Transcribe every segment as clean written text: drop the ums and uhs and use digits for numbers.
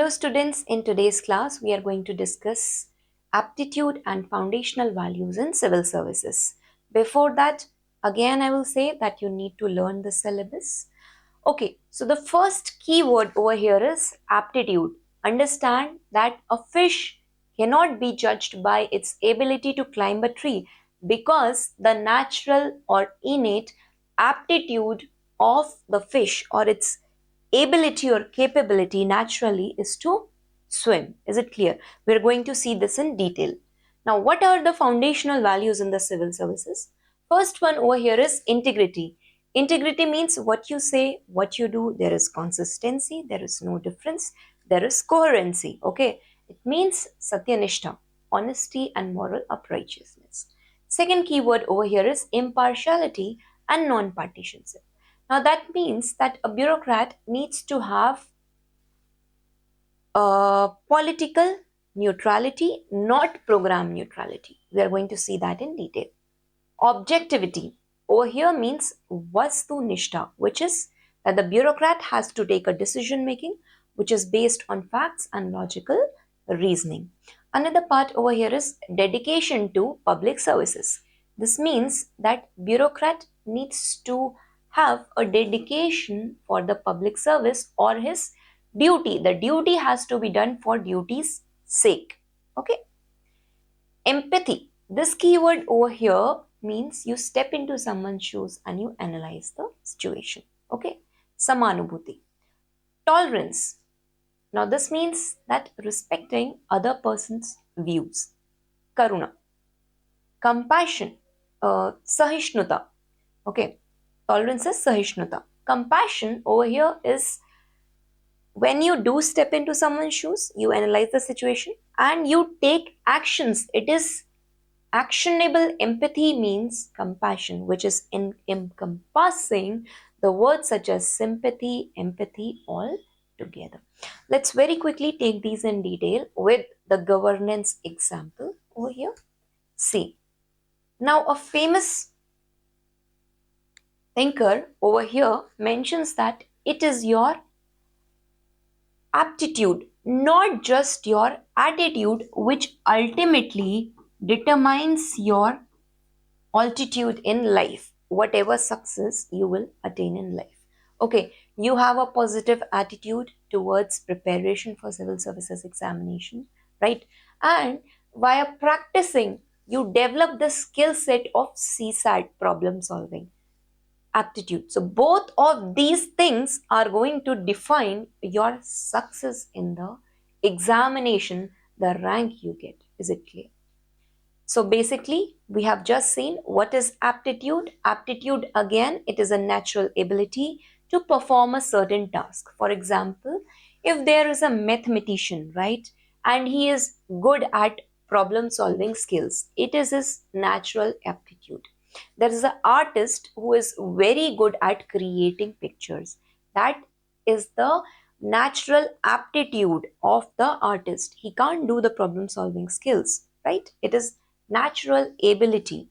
Hello students, in today's class we are going to discuss aptitude and foundational values in civil services. Before that, again I will say that you need to learn the syllabus. Okay, so the first keyword over here is aptitude. Understand that a fish cannot be judged by its ability to climb a tree because the natural or innate aptitude of the fish or its ability or capability naturally is to swim. Is it clear? We're going to see this in detail. Now, what are the foundational values in the civil services? First one over here is integrity. Integrity means what you say, what you do, there is consistency, there is no difference, there is coherency. Okay, it means satyanishta, honesty and moral uprightness. Second keyword over here is impartiality and non-partisanship. Now that means that a bureaucrat needs to have political neutrality, not program neutrality. We are going to see that in detail. Objectivity over here means vastu-nishtha, which is that the bureaucrat has to take a decision making which is based on facts and logical reasoning. Another part over here is dedication to public services. This means that bureaucrat needs to have a dedication for the public service or his duty. The duty has to be done for duty's sake. Okay. Empathy. This keyword over here means you step into someone's shoes and you analyze the situation. Okay. Samanubhuti. Tolerance. Now this means that respecting other person's views. Karuna. Compassion. Sahishnuta. Okay. Tolerance is Sahishnuta. Compassion over here is when you do step into someone's shoes, you analyze the situation and you take actions. It is actionable. Empathy means compassion, which is encompassing the words such as sympathy, empathy, all together. Let's very quickly take these in detail with the governance example over here. See, now a famous thinker over here mentions that it is your aptitude, not just your attitude, which ultimately determines your altitude in life, whatever success you will attain in life. Okay, you have a positive attitude towards preparation for civil services examination, right? And via practicing, you develop the skill set of CSAT problem solving aptitude. So both of these things are going to define your success in the examination, the rank you get. Is it clear? So basically, we have just seen what is aptitude. Aptitude, again, it is a natural ability to perform a certain task. For example, if there is a mathematician, right, and he is good at problem solving skills, it is his natural aptitude. There is an artist who is very good at creating pictures. That is the natural aptitude of the artist. He can't do the problem solving skills, right? It is natural ability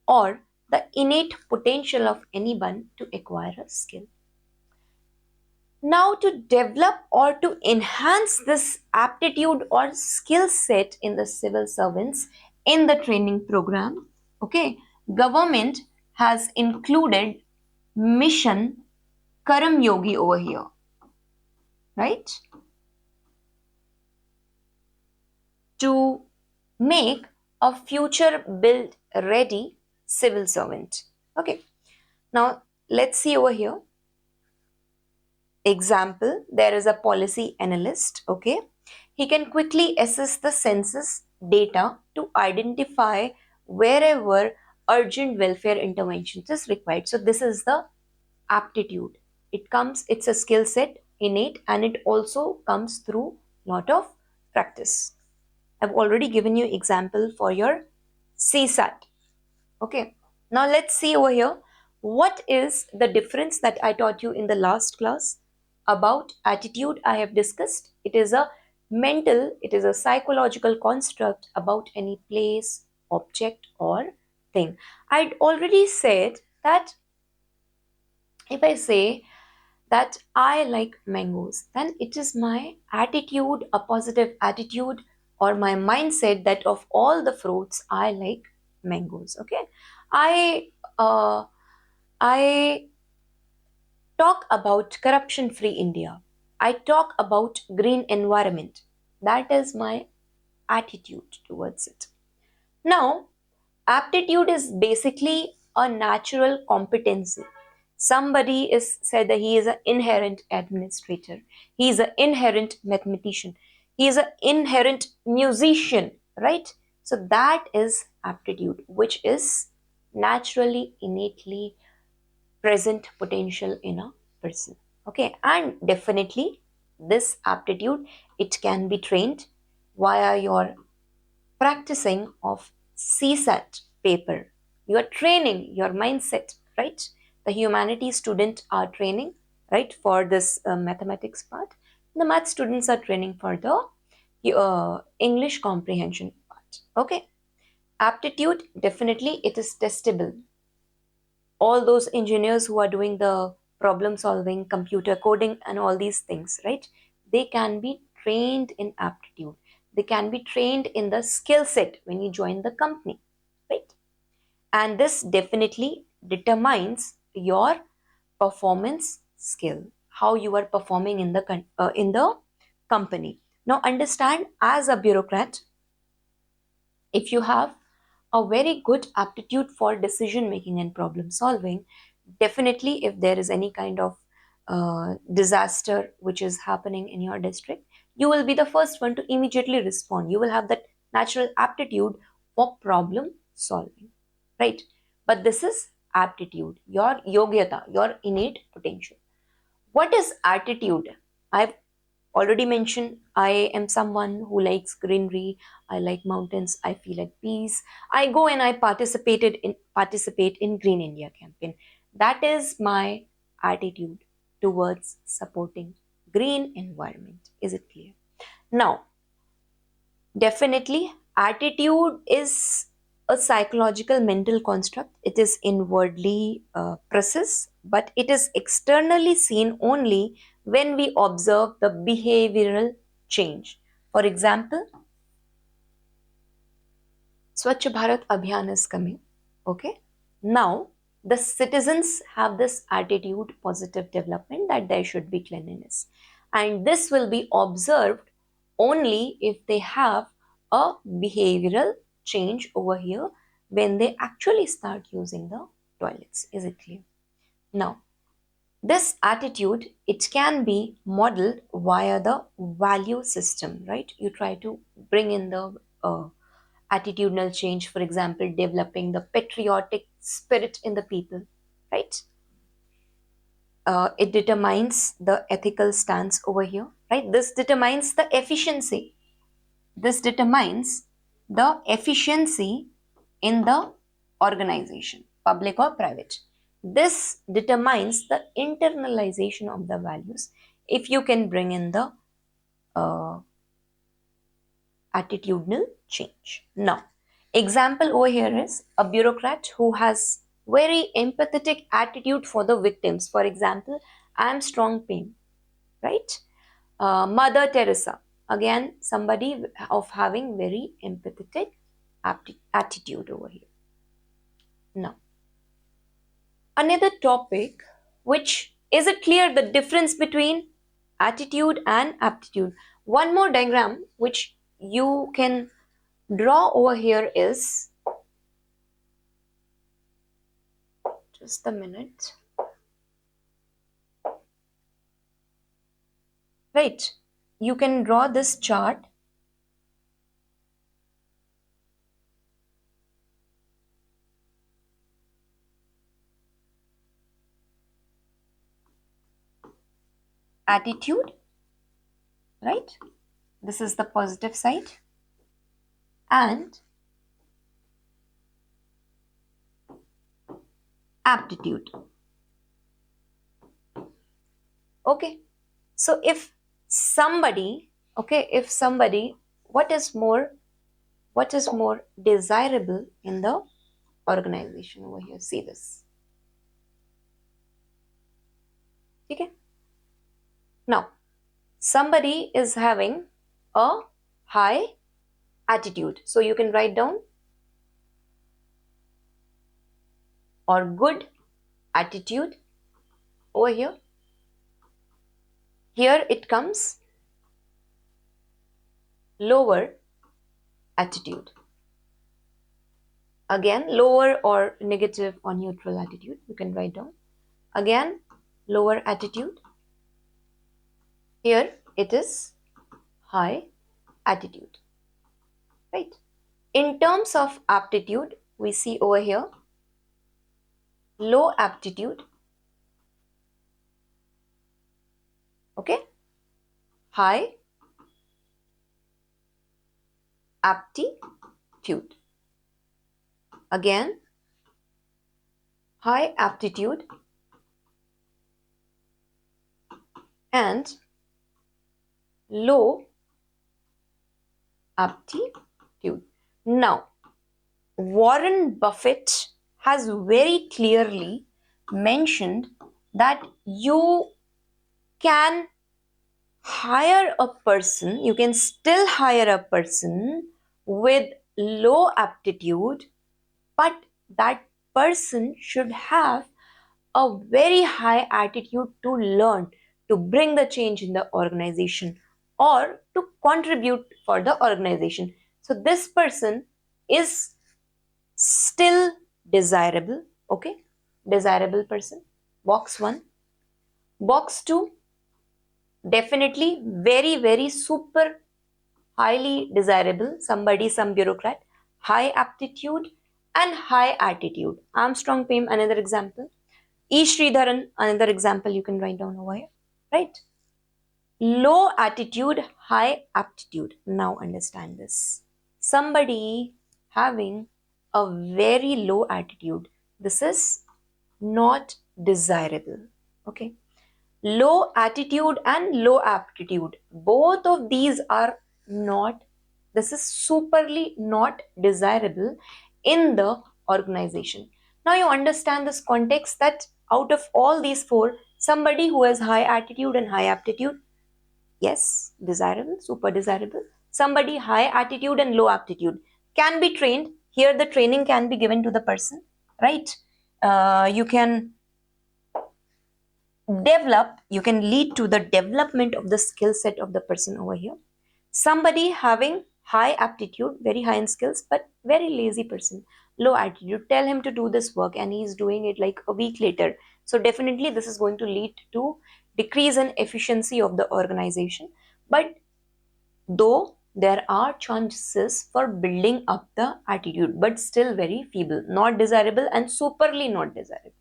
or the innate potential of anyone to acquire a skill. Now, to develop or to enhance this aptitude or skill set in the civil servants in the training program, okay, government has included mission Karam Yogi over here, right? To make a future build ready civil servant. Okay, now let's see over here. Example, there is a policy analyst, okay? He can quickly assess the census data to identify wherever urgent welfare interventions is required. So this is the aptitude. It's a skill set, innate, and it also comes through lot of practice. I've already given you example for your CSAT. Okay, now let's see over here. What is the difference that I taught you in the last class about attitude? I have discussed. It is a psychological construct about any place, object, or thing. I'd already said that if I say that I like mangoes, then it is my attitude, a positive attitude, or my mindset that of all the fruits, I like mangoes. Okay, I uh, I talk about corruption-free India. I talk about green environment. That is my attitude towards it. Now, aptitude is basically a natural competency. Somebody is said that he is an inherent administrator, he is an inherent mathematician, he is an inherent musician, right? So that is aptitude, which is naturally, innately present potential in a person. Okay, and definitely this aptitude, it can be trained via your practicing of CSAT paper. You are training your mindset, right? The humanities student are training, right, for this mathematics part. The math students are training for the English comprehension part. Okay, aptitude, definitely it is testable. All those engineers who are doing the problem solving, computer coding, and all these things, right? They can be trained in aptitude. They can be trained in the skill set when you join the company, right? And this definitely determines your performance skill, how you are performing in the company. Now, understand, as a bureaucrat, if you have a very good aptitude for decision making and problem solving, definitely if there is any kind of disaster which is happening in your district, you will be the first one to immediately respond. You will have that natural aptitude for problem solving, right? But this is aptitude, your Yogitha, your innate potential. What is attitude? I've already mentioned, I am someone who likes greenery, I like mountains, I feel at peace. I go and I participate in Green India campaign. That is my attitude towards supporting green environment. Is it clear? Now, definitely, attitude is a psychological mental construct. It is inwardly processed, but it is externally seen only when we observe the behavioral change. For example, Swachh Bharat Abhiyan is coming. Okay. Now, the citizens have this attitude, positive development, that there should be cleanliness. And this will be observed only if they have a behavioral change over here when they actually start using the toilets. Is it clear? Now, this attitude, it can be modeled via the value system, right? You try to bring in the attitudinal change, for example, developing the patriotic spirit in the people, right? It determines the ethical stance over here, right? This determines the efficiency. This determines the efficiency in the organization, public or private. This determines the internalization of the values. If you can bring in the uh, attitudinal change. Now, example over here is a bureaucrat who has very empathetic attitude for the victims. For example, Armstrong Payne, right? Mother Teresa, again somebody of having very empathetic attitude over here. Now, another topic, which is it clear the difference between attitude and aptitude? One more diagram which you can draw over here is, just a minute, right? You can draw this chart. Attitude, right? This is the positive side, and aptitude. Okay, so if somebody, okay, if somebody, what is more desirable in the organization over here? See this. Okay, Now, somebody is having a high attitude. So you can write down or good attitude over here. Here it comes lower attitude. Again, lower or negative or neutral attitude. You can write down. Again, lower attitude. Here it is high attitude. Right? In terms of aptitude, we see over here low aptitude. Okay? High aptitude. Again, high aptitude and low aptitude. Now, Warren Buffett has very clearly mentioned that you can hire a person, you can still hire a person with low aptitude, but that person should have a very high attitude to learn, to bring the change in the organization or to contribute for the organization. So this person is still desirable. Okay, desirable person. Box 1. Box 2, definitely very super highly desirable. Somebody, some bureaucrat, high aptitude and high attitude. Armstrong Payne, another example. E. Sridharan, another example you can write down over here, right? Low attitude, high aptitude. Now understand this. Somebody having a very low attitude, this is not desirable. Okay. Low attitude and low aptitude, both of these are not, this is superly not desirable in the organization. Now you understand this context that out of all these four, somebody who has high attitude and high aptitude, yes, desirable, super desirable. Somebody high attitude and low aptitude can be trained. Here the training can be given to the person, right? You can develop, you can lead to the development of the skill set of the person over here. Somebody having high aptitude, very high in skills, but very lazy person, low attitude, tell him to do this work and he's doing it like a week later. So definitely this is going to lead to decrease in efficiency of the organization. But though there are chances for building up the attitude, but still very feeble, not desirable and superly not desirable.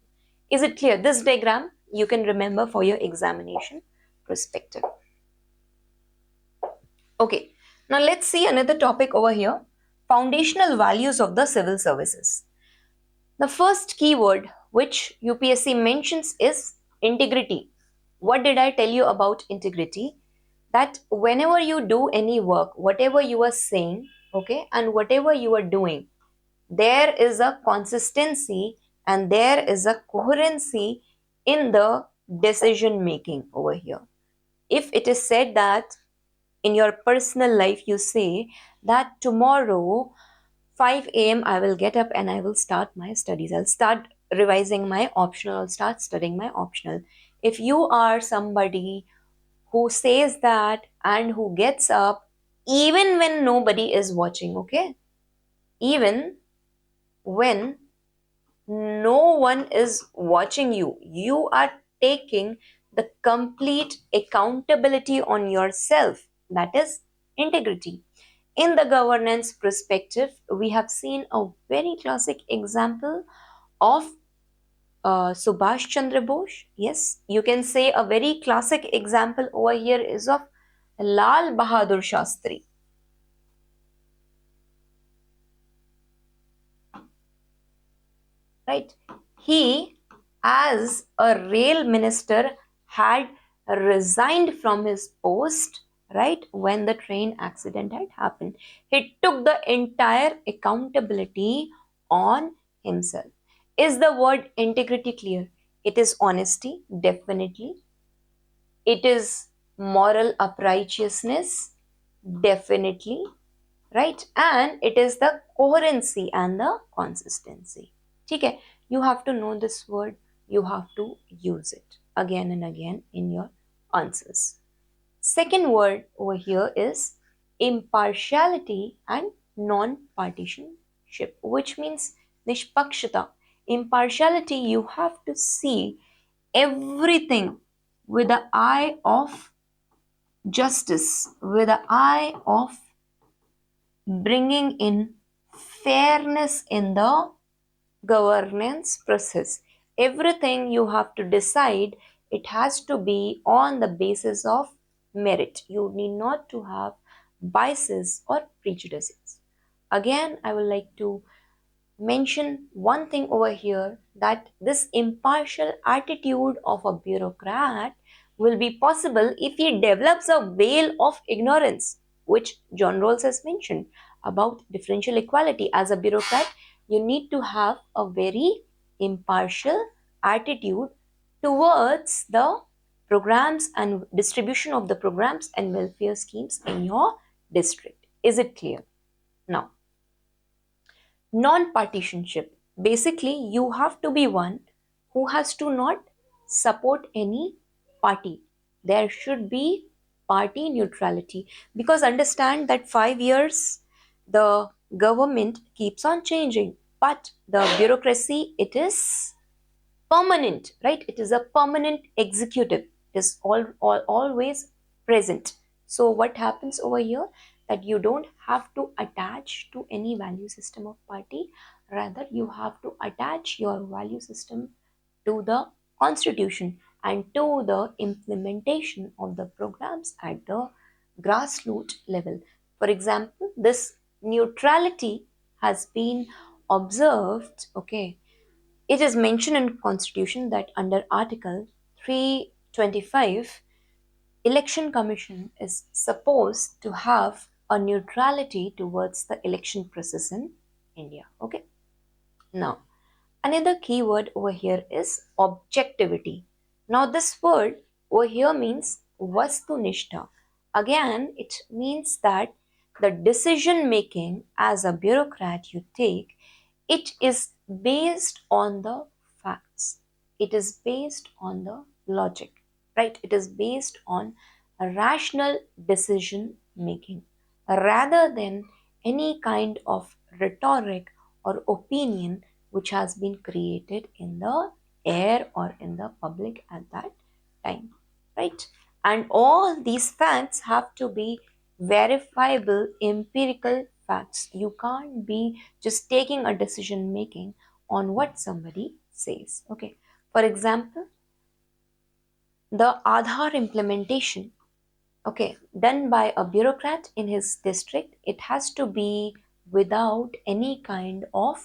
Is it clear? This diagram you can remember for your examination perspective. Okay, now let's see another topic over here. Foundational values of the civil services. The first keyword which UPSC mentions is integrity. What did I tell you about integrity? That whenever you do any work, whatever you are saying, okay, and whatever you are doing, there is a consistency and there is a coherency in the decision making over here. If it is said that in your personal life you say that tomorrow 5 a.m. I will get up and I will start my studies, I'll start revising my optional, I'll start studying my optional. If you are somebody who says that and who gets up even when nobody is watching, okay, even when no one is watching you, you are taking the complete accountability on yourself. That is integrity. In the governance perspective, we have seen a very classic example of Subhash Chandra Bose. Yes, you can say a very classic example over here is of Lal Bahadur Shastri. Right? He, as a rail minister, had resigned from his post, right, when the train accident had happened. He took the entire accountability on himself. Is the word integrity clear? It is honesty, definitely. It is Moral uprightness, definitely, right? And it is the coherency and the consistency. Okay, you have to know this word, you have to use it again and again in your answers. Second word over here is impartiality and non-partisanship, which means nishpakshata. Impartiality, you have to see everything with the eye of justice, with the eye of bringing in fairness in the governance process. Everything you have to decide, it has to be on the basis of merit. You need not to have biases or prejudices. Again, I would like to mention one thing over here, that this impartial attitude of a bureaucrat will be possible if he develops a veil of ignorance, which John Rawls has mentioned about differential equality. As a bureaucrat, you need to have a very impartial attitude towards the programs and distribution of the programs and welfare schemes in your district. Is it clear? Now, non-partisanship. Basically, you have to be one who has to not support any party. There should be party neutrality, because understand that 5 years the government keeps on changing, but the bureaucracy, it is permanent, right? It is a permanent executive. It is always present. So what happens over here, that you don't have to attach to any value system of party, rather you have to attach your value system to the constitution and to the implementation of the programs at the grassroots level. For example, this neutrality has been observed, okay. It is mentioned in Constitution that under Article 325, Election Commission is supposed to have a neutrality towards the election process in India. Okay. Now, another keyword over here is objectivity. Now, this word over here means vastunishta. Again, it means that the decision making as a bureaucrat you take, it is based on the facts. It is based on the logic, right? It is based on a rational decision making rather than any kind of rhetoric or opinion which has been created in the air or in the public at that time, right? And all these facts have to be verifiable empirical facts. You can't be just taking a decision making on what somebody says. Okay, for example, the Aadhaar implementation, okay, done by a bureaucrat in his district, it has to be without any kind of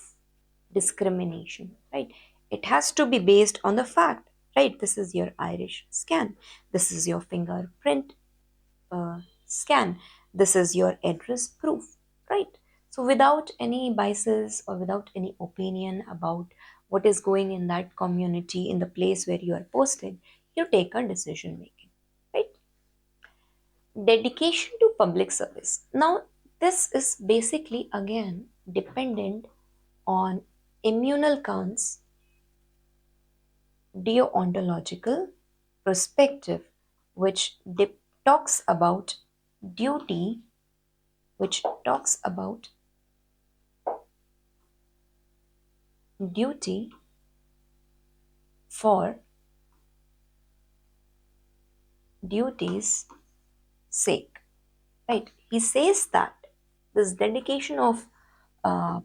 discrimination, right? It has to be based on the fact, right? This is your Irish scan, this is your fingerprint scan, this is your address proof, right? So without any biases or without any opinion about what is going in that community, in the place where you are posted, you take a decision making, right? Dedication to public service. Now, this is basically again dependent on immunal counts deontological perspective, which talks about duty, which talks about duty for duty's sake, right? He says that this dedication of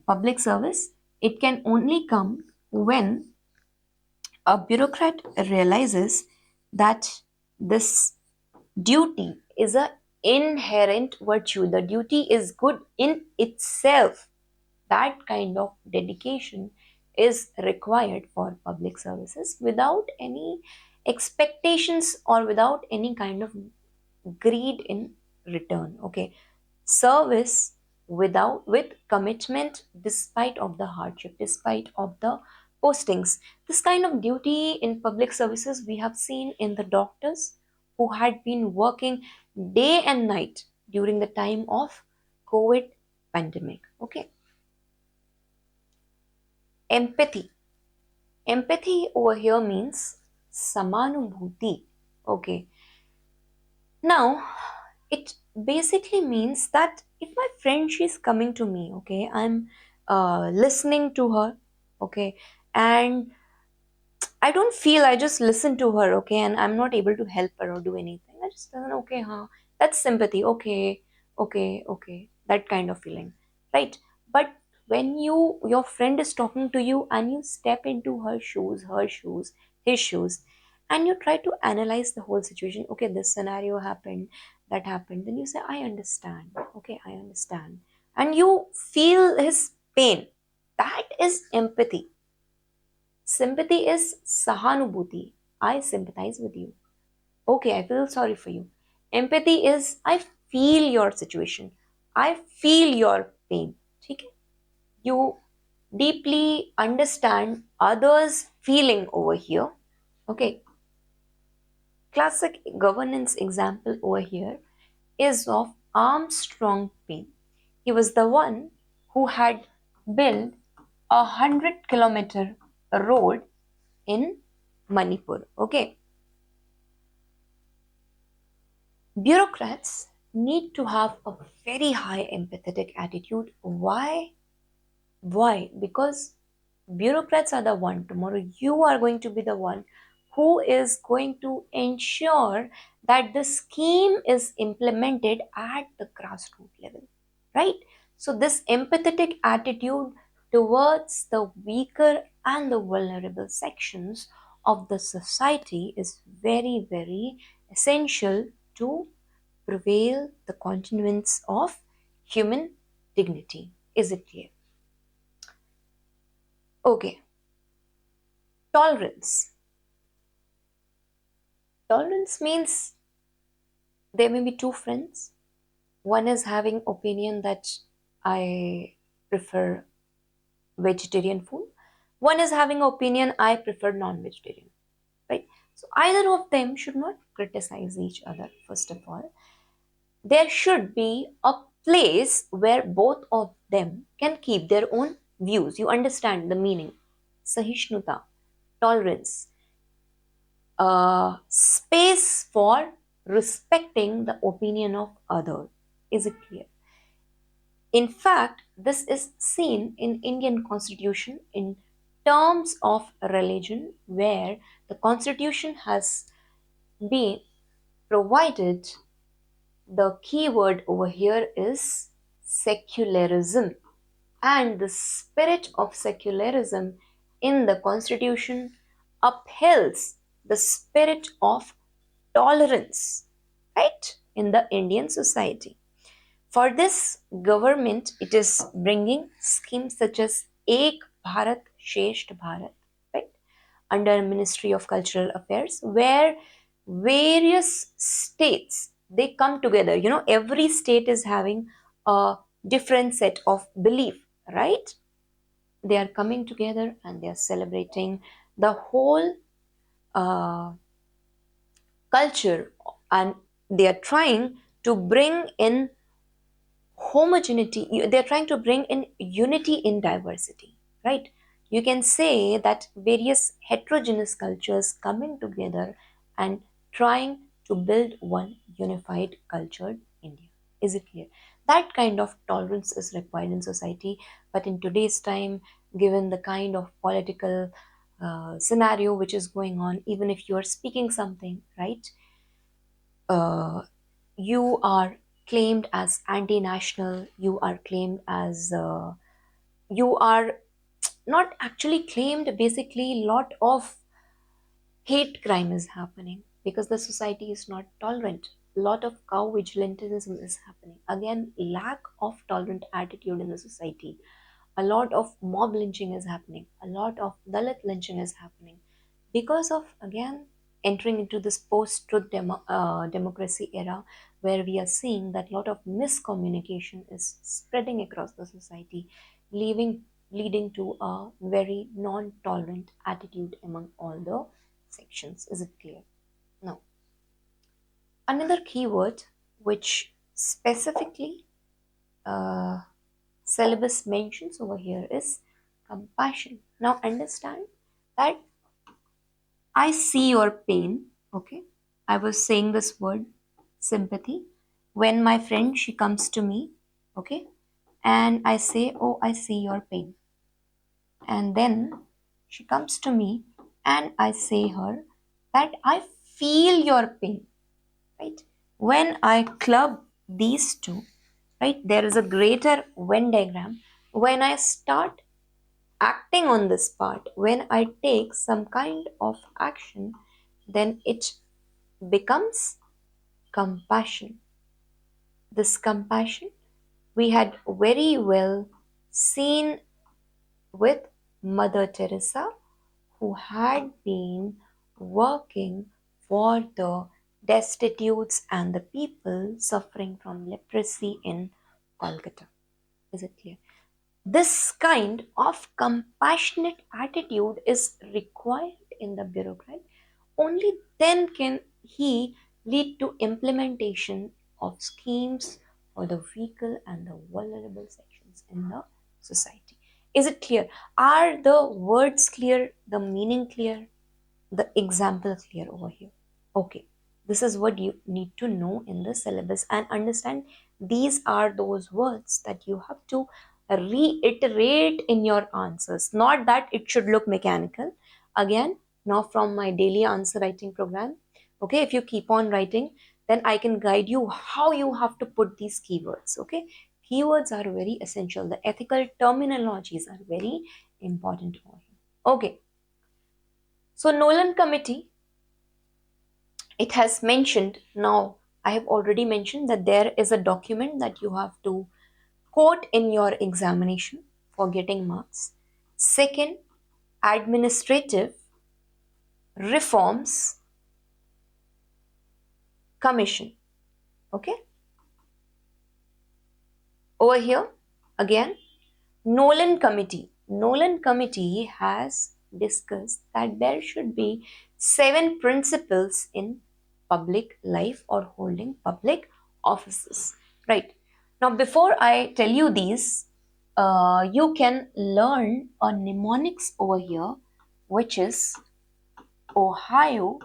public service, it can only come when a bureaucrat realizes that this duty is a inherent virtue. The duty is good in itself. That kind of dedication is required for public services without any expectations or without any kind of greed in return. Okay, service with commitment despite of the hardship, despite of the postings. This kind of duty in public services we have seen in the doctors, who had been working day and night during the time of COVID pandemic. Okay. Empathy. Empathy over here means samanubhuti. Okay. Now, it basically means that if my friend she's coming to me, okay, I'm listening to her, okay, and I don't feel, I just listen to her, okay, and I'm not able to help her or do anything. I just listen, okay, huh, that's sympathy, okay, okay, that kind of feeling, right? But when your friend is talking to you and you step into her shoes, his shoes, and you try to analyze the whole situation, okay, this scenario happened, that happened, then you say, I understand, okay, I understand. And you feel his pain. That is empathy. Sympathy is sahanubhuti. I sympathize with you. Okay, I feel sorry for you. Empathy is I feel your situation. I feel your pain. Okay? You deeply understand others' feeling over here. Okay. Classic governance example over here is of Armstrong Payne. He was the one who had built 100-kilometer road in Manipur. Okay. Bureaucrats need to have a very high empathetic attitude. Why? Why? Because bureaucrats are the one, tomorrow you are going to be the one who is going to ensure that the scheme is implemented at the grassroots level, right? So, this empathetic attitude towards the weaker and the vulnerable sections of the society is very, very essential to prevail the continuance of human dignity. Is it clear? Okay. Tolerance. Tolerance means there may be two friends. One is having opinion that I prefer vegetarian food. One is having opinion I prefer non-vegetarian. Right? So either of them should not criticize each other, first of all. There should be a place where both of them can keep their own views. You understand the meaning. Sahishnuta, tolerance, space for respecting the opinion of other. Is it clear? In fact, this is seen in Indian constitution in terms of religion, where the constitution has been provided. The key word over here is secularism, and the spirit of secularism in the constitution upholds the spirit of tolerance, right, in the Indian society. For this government, it is bringing schemes such as Ek Bharat Shresth Bharat, right, under Ministry of Cultural Affairs, where various states they come together. You know, every state is having a different set of belief, right? They are coming together and they are celebrating the whole uh, culture, and they are trying to bring in homogeneity. They're trying to bring in unity in diversity, right? You can say that various heterogeneous cultures coming together and trying to build one unified cultured India. Is it clear? That kind of tolerance is required in society, but in today's time, given the kind of political scenario which is going on, even if you are speaking something, right, uh, you are claimed as anti-national, you are claimed as you are not actually claimed. Basically, lot of hate crime is happening because the society is not tolerant. A lot of cow vigilantism is happening, again lack of tolerant attitude in the society. A lot of mob lynching is happening, a lot of dalit lynching is happening because of, again, entering into this post-truth democracy era, where we are seeing that a lot of miscommunication is spreading across the society, leading to a very non-tolerant attitude among all the sections. Is it clear? No. Another keyword which specifically syllabus mentions over here is compassion. Now understand that I see your pain, okay? I was saying this word sympathy. When my friend she comes to me, okay, and I say, "Oh, I see your pain." And then she comes to me and I say her that I feel your pain, right? When I club these two, right, there is a greater Venn diagram. When I start acting on this part, when I take some kind of action, then it becomes compassion. This compassion we had very well seen with Mother Teresa, who had been working for the destitutes and the people suffering from leprosy in Kolkata. Is it clear? This kind of compassionate attitude is required in the bureaucrat. Only then can he lead to implementation of schemes for the weaker and the vulnerable sections in the society. Is it clear? Are the words clear? The meaning clear? The example clear over here? Okay, this is what you need to know in the syllabus and understand. These are those words that you have to reiterate in your answers, not that it should look mechanical. Again, now from my daily answer writing program, okay, if you keep on writing, then I can guide you how you have to put these keywords. Okay, keywords are very essential. The ethical terminologies are very important over here. Okay, so Nolan committee, it has mentioned, now I have already mentioned that there is a document that you have to quote in your examination for getting marks. Second, administrative reforms commission. Okay, over here again, Nolan committee has discussed that there should be 7 principles in public life or holding public offices. Right. Now, before I tell you these, you can learn a mnemonics over here, which is Ohio.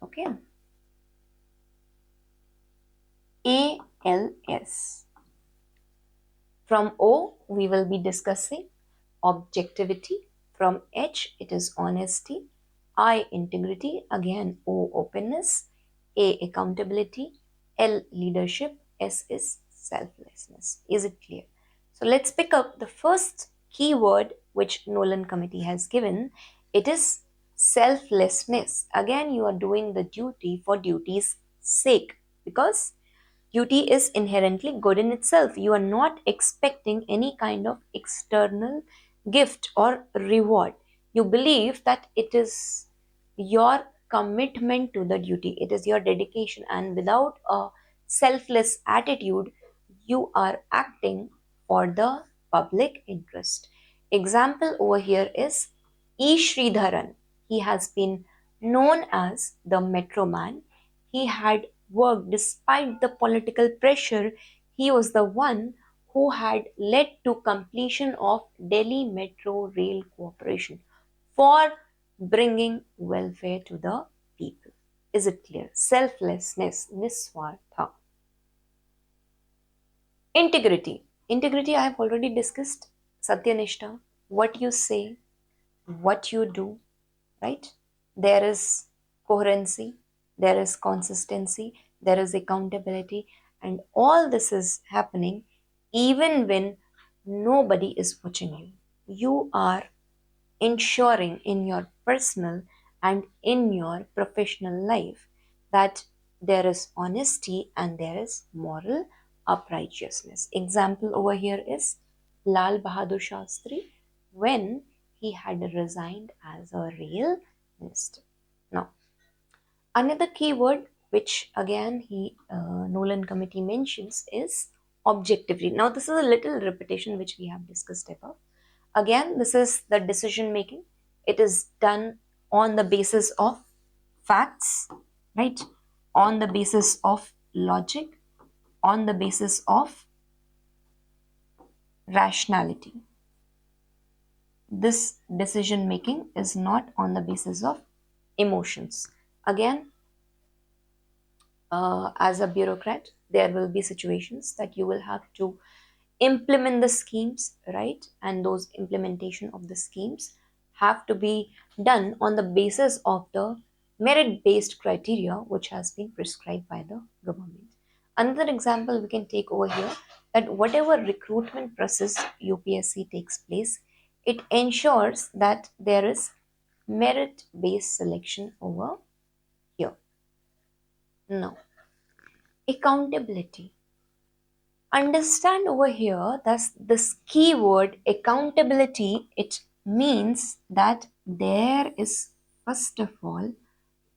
Okay. ALS. From O, we will be discussing objectivity. From H, it is honesty. I, integrity. Again, O, openness. A, accountability. L, leadership. S is selflessness. Is it clear? So let's pick up the first keyword which Nolan committee has given. It is selflessness. Again, you are doing the duty for duty's sake, because duty is inherently good in itself. You are not expecting any kind of external gift or reward. You believe that it is your commitment to the duty, it is your dedication, and without a selfless attitude, you are acting for the public interest. Example over here is E. Sridharan. He has been known as the Metro Man. He had worked despite the political pressure. He was the one who had led to completion of Delhi Metro Rail Corporation for bringing welfare to the people. Is it clear? Selflessness, niswartha. Integrity. Integrity I have already discussed. Satyanishta, what you say, what you do, right? There is coherency, there is consistency, there is accountability, and all this is happening even when nobody is watching you. You are ensuring in your personal and in your professional life that there is honesty and there is moral uprightness. Example over here is Lal Bahadur Shastri when he had resigned as a rail minister. Now, another keyword which again Nolan committee mentions is objectivity. Now, this is a little repetition which we have discussed above. Again, this is the decision making. It is done on the basis of facts, right? On the basis of logic, on the basis of rationality. This decision making is not on the basis of emotions. Again, as a bureaucrat, there will be situations that you will have to implement the schemes, right? And those implementation of the schemes have to be done on the basis of the merit based criteria which has been prescribed by the government. Another example we can take over here, that whatever recruitment process UPSC takes place, it ensures that there is merit based selection over here. Now, accountability. Understand over here that this keyword accountability, it means that there is first of all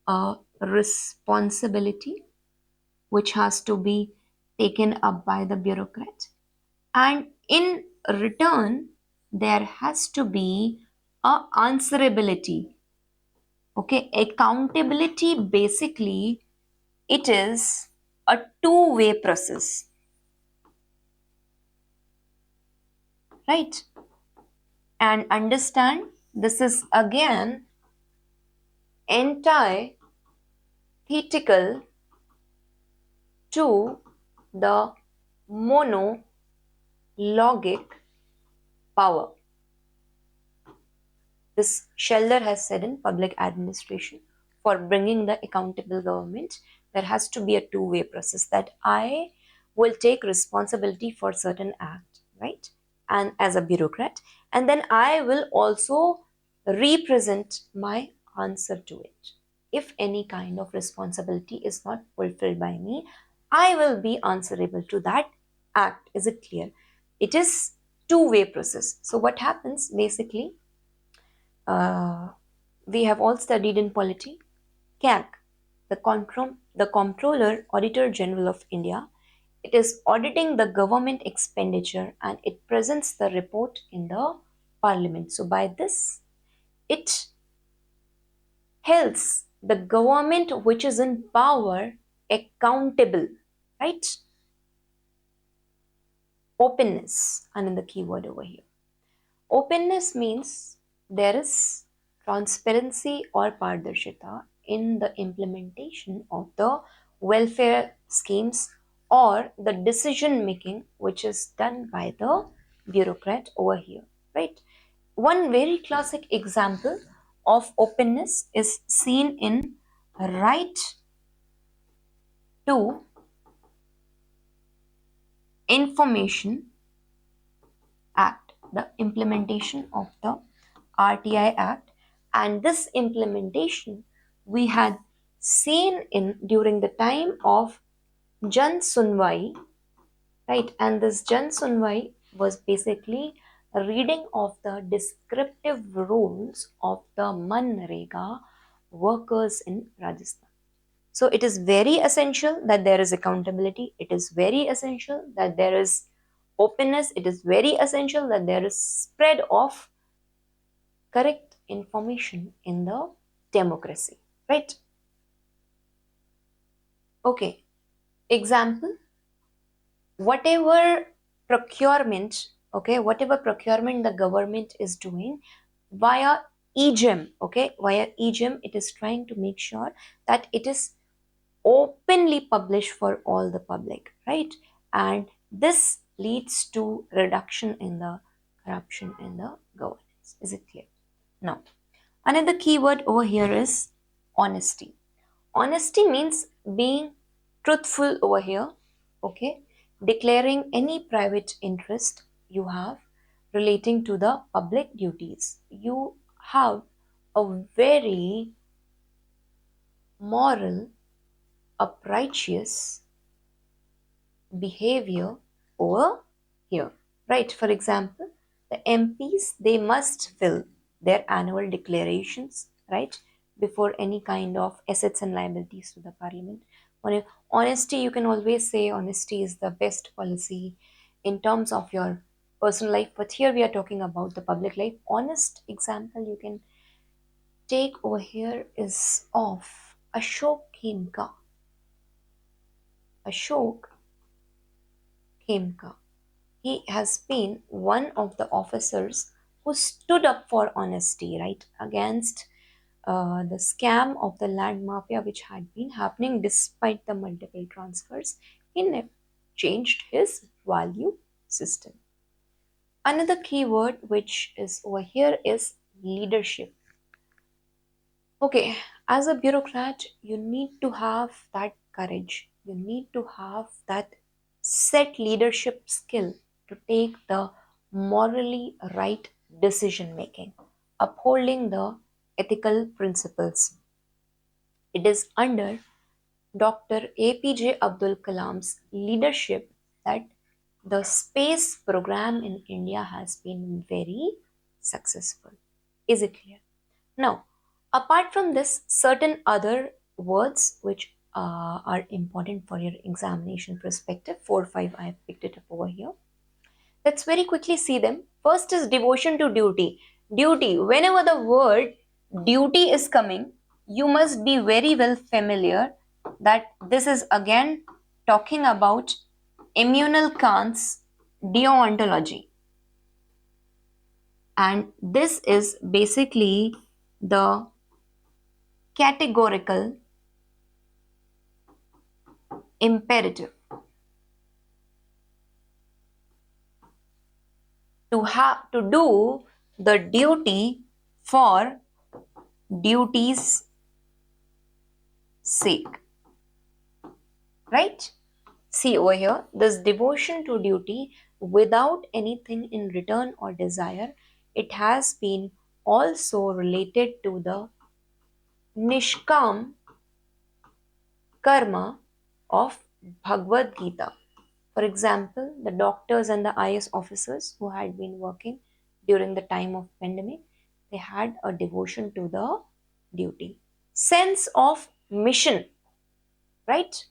a responsibility which has to be taken up by the bureaucrat, and in return there has to be a answerability. Okay, accountability basically, it is a two-way process, right? And understand, this is again antithetical to the monologic power. This Scheller has said in public administration, for bringing the accountable government, there has to be a two-way process, that I will take responsibility for certain act, right? And as a bureaucrat, and then I will also represent my answer to it. If any kind of responsibility is not fulfilled by me, I will be answerable to that act. Is it clear? It is two-way process. So what happens basically, uh, we have all studied in polity. CAG, the Comptroller Auditor General of India, it is auditing the government expenditure and it presents the report in the Parliament. So by this, it holds the government which is in power accountable, right? Openness, and the keyword over here. Openness means there is transparency or pardarshita in the implementation of the welfare schemes or the decision making which is done by the bureaucrat over here, right? One very classic example of openness is seen in right to information Act, the implementation of the RTI Act, and this implementation we had seen in during the time of Jan Sunwai, right? And this Jan Sunwai was basically a reading of the descriptive rules of the Manrega workers in Rajasthan. So it is very essential that there is accountability. It is very essential that there is openness. It is very essential that there is spread of correct information in the democracy, right? Okay. Example, whatever procurement, okay, whatever procurement the government is doing via EGEM, okay, via EGEM, it is trying to make sure that it is openly published for all the public, right? And this leads to reduction in the corruption in the governance. Is it clear? Now, another keyword over here is honesty. Honesty means being truthful over here, okay? Declaring any private interest you have relating to the public duties. You have a very moral, uprighteous behavior over here, right? For example, the MPs, they must fill their annual declarations, right, before any kind of assets and liabilities to the parliament. Honesty, you can always say honesty is the best policy in terms of your personal life, but here we are talking about the public life. Honest example you can take over here is of Ashok Khemka. Ashok Khemka. He has been one of the officers who stood up for honesty, right, against the scam of the land mafia which had been happening despite the multiple transfers. He never changed his value system. Another keyword which is over here is leadership. Okay, as a bureaucrat, you need to have that courage. You need to have that set leadership skill to take the morally right decision making, upholding the ethical principles. It is under Dr. APJ Abdul Kalam's leadership that the space program in India has been very successful. Is it clear? Now, apart from this, certain other words which are important for your examination perspective, 4 5, I have picked it up over here. Let's very quickly see them. First is devotion to duty. Duty, whenever the word duty is coming, you must be very well familiar that this is again talking about Immanuel Kant's deontology. And this is basically the categorical imperative to have to do the duty for duty's sake, right? See over here, this devotion to duty without anything in return or desire, it has been also related to the nishkam karma of Bhagavad Gita. For example, the doctors and the IAS officers who had been working during the time of pandemic, they had a devotion to the duty. Sense of mission, right?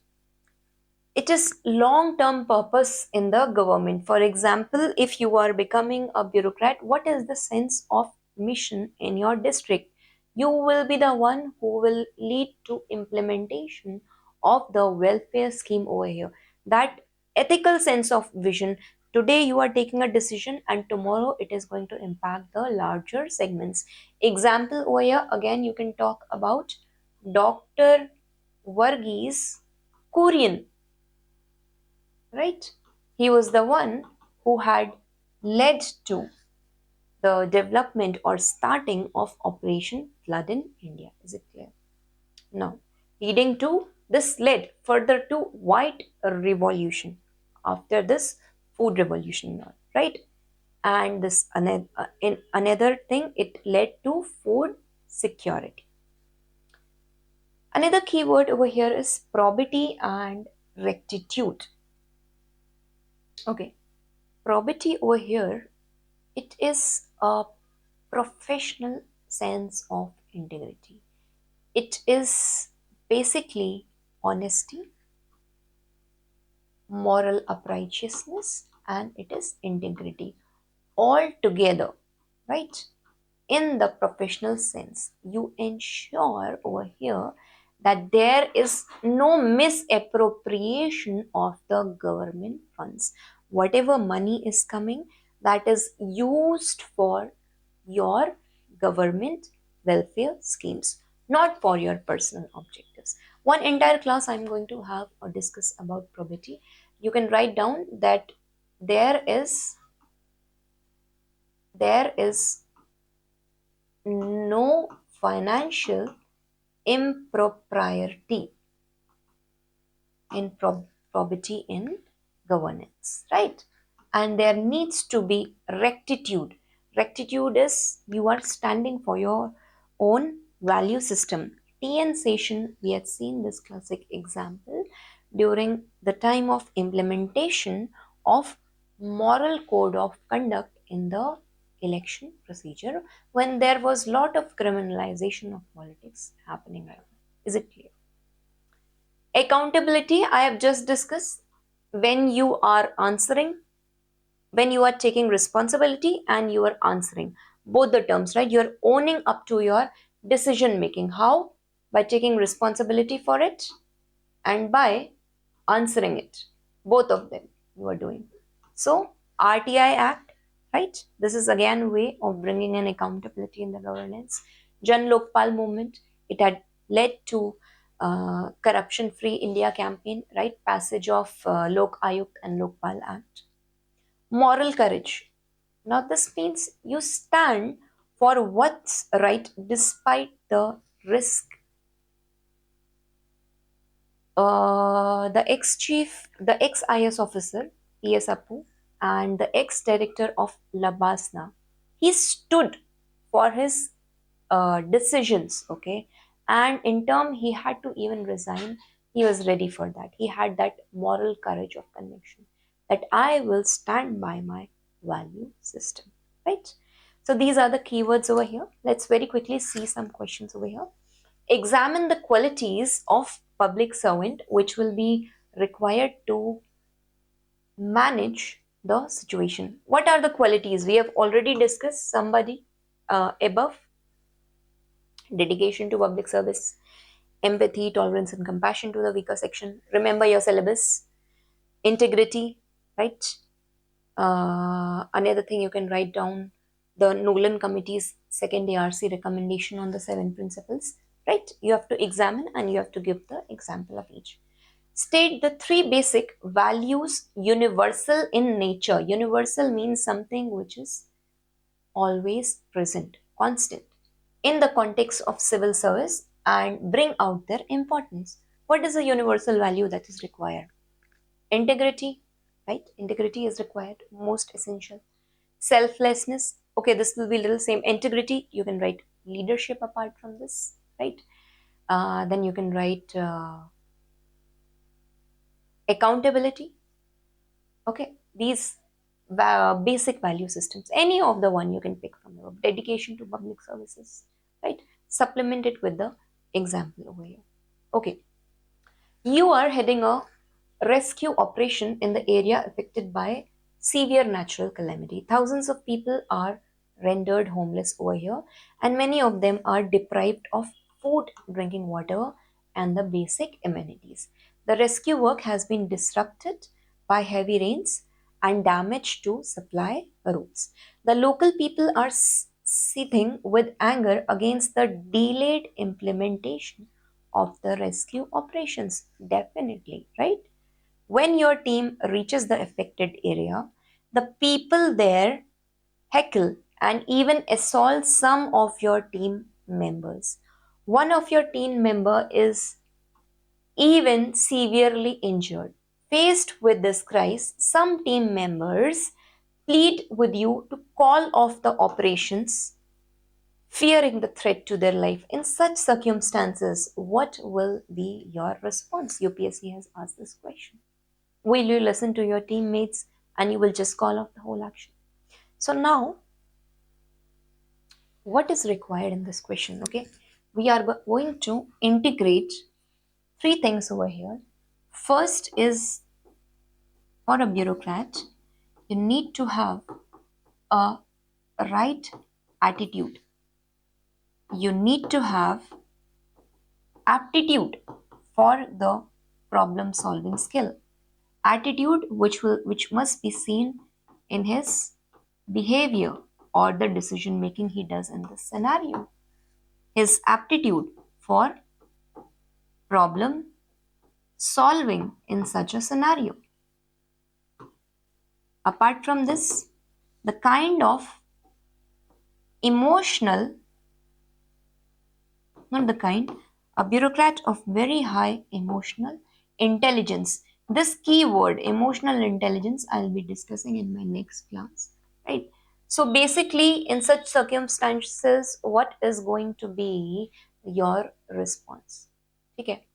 It is long-term purpose in the government. For example, if you are becoming a bureaucrat, what is the sense of mission in your district? You will be the one who will lead to implementation of the welfare scheme over here. That ethical sense of vision. Today you are taking a decision and tomorrow it is going to impact the larger segments. Example over here, again you can talk about Dr. Varghese Kurian, right? He was the one who had led to the development or starting of Operation Flood in India. Is it clear? Now, leading to this led further to White Revolution after this food revolution, right? And this in another thing, it led to food security. Another keyword over here is probity and rectitude. Okay, probity over here, it is a professional sense of integrity. It is basically honesty, moral uprightness, and it is integrity all together, right? In the professional sense, you ensure over here that there is no misappropriation of the government funds. Whatever money is coming, that is used for your government welfare schemes, not for your personal objectives. One entire class I'm going to have or discuss about probity. You can write down that there is no financial impropriety in probity in governance, right? And there needs to be rectitude. Rectitude is you are standing for your own value system. TN session, we had seen this classic example during the time of implementation of moral code of conduct in the election procedure when there was lot of criminalization of politics happening around. Is it clear? Accountability, I have just discussed. When you are answering, when you are taking responsibility and you are answering, both the terms, right? You are owning up to your decision making. How? by taking responsibility for it, and by answering it. Both of them you are doing. So RTI Act, right? This is again way of bringing in accountability in the governance. Jan Lokpal movement, it had led to corruption free India campaign, right? Passage of Lok Ayukt and Lokpal Act. Moral courage. Now this means you stand for what's right despite the risk. The ex-IAS officer, P.S. Appu, and the ex-director of Labasna, he stood for his decisions, okay? And in turn, he had to even resign. He was ready for that. He had that moral courage of conviction that I will stand by my value system, right? So these are the keywords over here. Let's very quickly see some questions over here. Examine the qualities of public servant which will be required to manage the situation. What are the qualities? We have already discussed somebody above. Dedication to public service, empathy, tolerance and compassion to the weaker section. Remember your syllabus. Integrity, right? Another thing you can write down the Nolan Committee's second ARC recommendation on the 7 principles, right? You have to examine and you have to give the example of each. State the 3 basic values universal in nature. Universal means something which is always present, constant, in the context of civil service and bring out their importance. What is a universal value that is required? Integrity, right? Integrity is required, most essential. Selflessness, okay, this will be a little same. Integrity, you can write leadership apart from this, right? Then you can write accountability, okay? These basic value systems, any of the one you can pick from the dedication to public services, right? Supplement it with the example over here. Okay, you are heading a rescue operation in the area affected by severe natural calamity. Thousands of people are rendered homeless over here, and many of them are deprived of food, drinking water, and the basic amenities. The rescue work has been disrupted by heavy rains and damage to supply routes. The local people are seething with anger against the delayed implementation of the rescue operations. Definitely, right? When your team reaches the affected area, the people there heckle and even assault some of your team members. One of your team member is even severely injured. Faced with this crisis, some team members plead with you to call off the operations, fearing the threat to their life. In such circumstances, what will be your response? UPSC has asked this question. Will you listen to your teammates and you will just call off the whole action? So now, what is required in this question? Okay, we are going to integrate 3 things over here. First is, for a bureaucrat, you need to have a right attitude. You need to have aptitude for the problem solving skill. Attitude which must be seen in his behavior or the decision making he does in this scenario. His aptitude for problem solving in such a scenario. Apart from this, the kind of emotional, not the kind, a bureaucrat of very high emotional intelligence. This keyword, emotional intelligence, I'll be discussing in my next class, right? So basically, in such circumstances, what is going to be your response? Okay.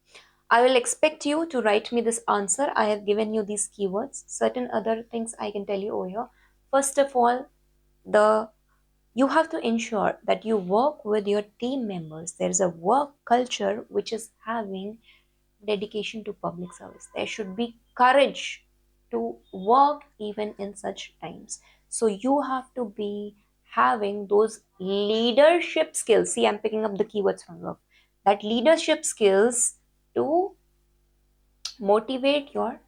I will expect you to write me this answer. I have given you these keywords. Certain other things I can tell you over here. First of all, you have to ensure that you work with your team members. There's a work culture which is having dedication to public service. There should be courage to work even in such times. So you have to be having those leadership skills. See, I'm picking up the keywords from work. that leadership skills to motivate your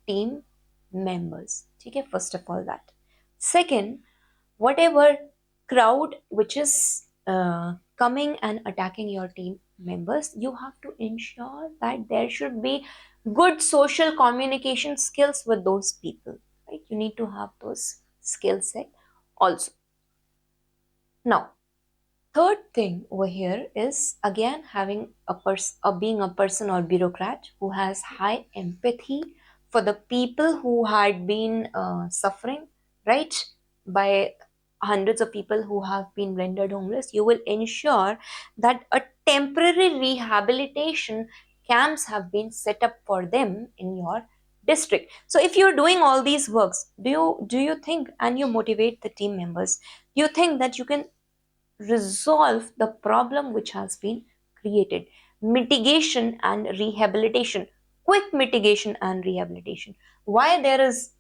team members. ठीक है, first of all that. Second, whatever crowd which is coming and attacking your team members, you have to ensure that there should be good social communication skills with those people, right? You need to have those skill set also. Now, third thing over here is again having being a person or bureaucrat who has high empathy for the people who had been suffering, right, by hundreds of people who have been rendered homeless. You will ensure that a temporary rehabilitation camps have been set up for them in your district. So if you're doing all these works, do you think, and you motivate the team members, do you think that you can resolve the problem which has been created? Mitigation and rehabilitation, quick mitigation and rehabilitation. Why there is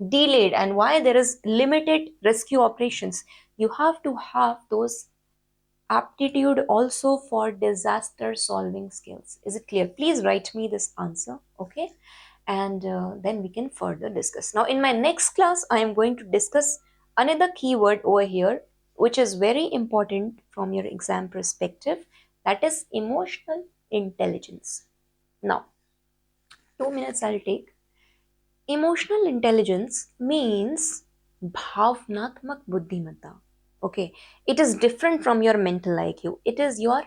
delayed and why there is limited rescue operations? You have to have those aptitude also for disaster solving skills. Is it clear? Please write me this answer, okay? And then we can further discuss. Now, in my next class, I am going to discuss another keyword over here, which is very important from your exam perspective, that is emotional intelligence. Now, 2 minutes I'll take. Emotional intelligence means bhavnatmak buddhimata. Okay, it is different from your mental IQ. It is your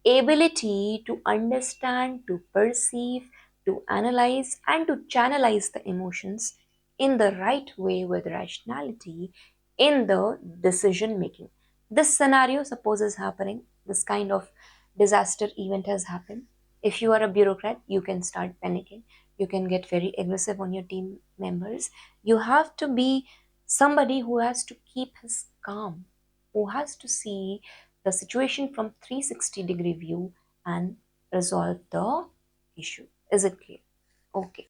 ability to understand, to perceive, to analyze, and to channelize the emotions in the right way with rationality in the decision making. This scenario, suppose, is happening, this kind of disaster event has happened. If you are a bureaucrat, you can start panicking. You can get very aggressive on your team members. You have to be somebody who has to keep his calm, who has to see the situation from 360-degree view and resolve the issue. Is it clear? Okay.